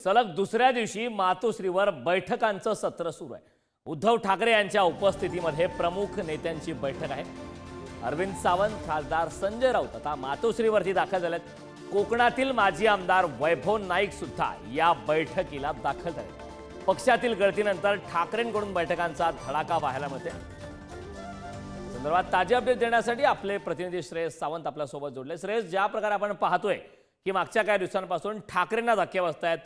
सलग दुसऱ्या दिवशी मातोश्रीवर बैठकांचं सत्र सुरू आहे। उद्धव ठाकरे यांच्या उपस्थितीमध्ये प्रमुख नेत्यांची बैठक आहे। अरविंद सावंत, खासदार संजय राऊत आता मातोश्रीवरती दाखल झालेत। कोकणातील माजी आमदार वैभव नाईक सुद्धा या बैठकीला दाखल झाले। पक्षातील गळतीनंतर ठाकरेंकडून बैठकांचा धडाका पाहायला मिळते। संदर्भात ताजे अपडेट देण्यासाठी आपले प्रतिनिधी श्रेयस सावंत आपल्यासोबत जोडले। श्रेयस, ज्या प्रकारे आपण पाहतोय की मागच्या काही दिवसांपासून ठाकरेंना धक्के बसतायत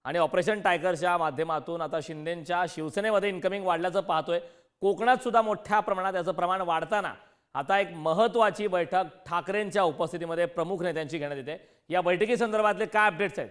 आणि ऑपरेशन टायगरच्या माध्यमातून आता शिंदेंच्या शिवसेनेमध्ये इन्कमिंग वाढल्याचं पाहतोय। कोकणात सुद्धा मोठ्या प्रमाणात याचं प्रमाण वाढताना आता एक महत्त्वाची बैठक ठाकरेंच्या उपस्थितीमध्ये प्रमुख नेत्यांची घेण्यात येते। या बैठकी संदर्भातले काय अपडेट्स आहेत?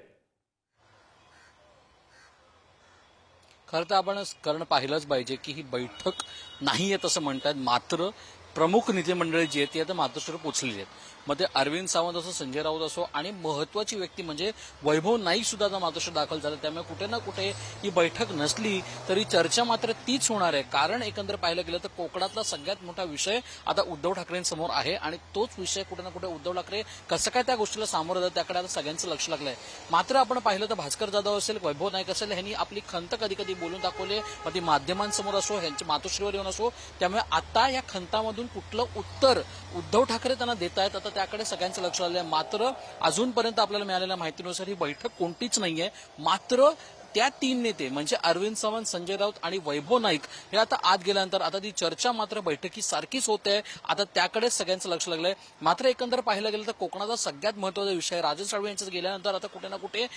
खरं तर आपण कारण पाहिलंच पाहिजे की ही बैठक नाहीये तसं म्हणतात, मात्र प्रमुख नेते मंडळी जी आहेत ती आता मातोश्रीवर पोहोचलेली आहेत। मग ते अरविंद सावंत असो, संजय राऊत असो आणि महत्वाची व्यक्ती म्हणजे वैभव नाईक सुद्धा आता मातोश्रीवर दाखल झाले। त्यामुळे कुठे ना कुठे ही बैठक नसली तरी चर्चा मात्र तीच होणार आहे। कारण एकंदर पाहिलं गेलं तर कोकणातला सगळ्यात मोठा विषय आता उद्धव ठाकरेंसमोर आहे आणि तोच विषय कुठे ना कुठे उद्धव ठाकरे कसं काय त्या गोष्टीला सामोरं जातात त्याकडे आता सगळ्यांचं लक्ष लागलंय। मात्र आपण पाहिलं तर भास्कर जाधव असेल, वैभव नाईक असेल, ह्यांनी आपली खंत कधी कधी बोलून दाखवले, मग ती माध्यमांसमोर असो, ह्यांच्या मातोश्रीवर येऊन असो। त्यामुळे आता या खंतामधून कुठलं उत्तर उद्धव ठाकरे त्यांना देत आहेत आता त्याकडे सगळ्यांचं लक्ष लागलंय। मात्र अजूनपर्यंत आपल्याला मिळालेल्या माहितीनुसार ही बैठक कोणतीच नाहीये। मात्र त्या तीन नेते म्हणजे अरविंद सावंत, संजय राऊत आणि वैभव नाईक हे आता आत गेल्यानंतर आता ती चर्चा मात्र बैठकी सारखीच होते। आता त्याकडे सगळ्यांचं लक्ष लागलंय। मात्र एकंदर पाहिलं गेलं तर कोकणाचा सगळ्यात महत्त्वाचा विषय राजन साळवे यांच्याच गेल्यानंतर आता कुठे ना कुठे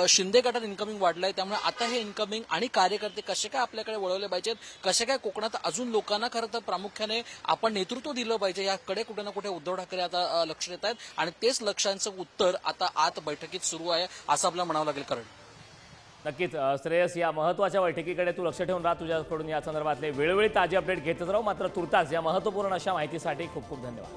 शिंदे गटात इन्कमिंग वाढलाय। त्यामुळे आता हे इन्कमिंग आणि कार्यकर्ते कसे काय आपल्याकडे वळवले पाहिजेत, कसे काय कोकणात अजून लोकांना खरं तर प्रामुख्याने आपण नेतृत्व दिलं पाहिजे याकडे कुठे ना कुठे उद्धव ठाकरे आता लक्ष देत आहेत आणि तेच लक्षांचं उत्तर आता आत बैठकीत सुरू आहे असं आपल्याला म्हणावं लागेल। कारण नक्कीच श्रेयस, या महत्त्वाच्या बैठकीकडे तू लक्ष ठेवून राहा। तुझ्याकडून या संदर्भातले वेळोवेळी ताजे अपडेट घेतच राहू। मात्र तुर्तास या महत्त्वपूर्ण अशा माहितीसाठी खूप खूप धन्यवाद।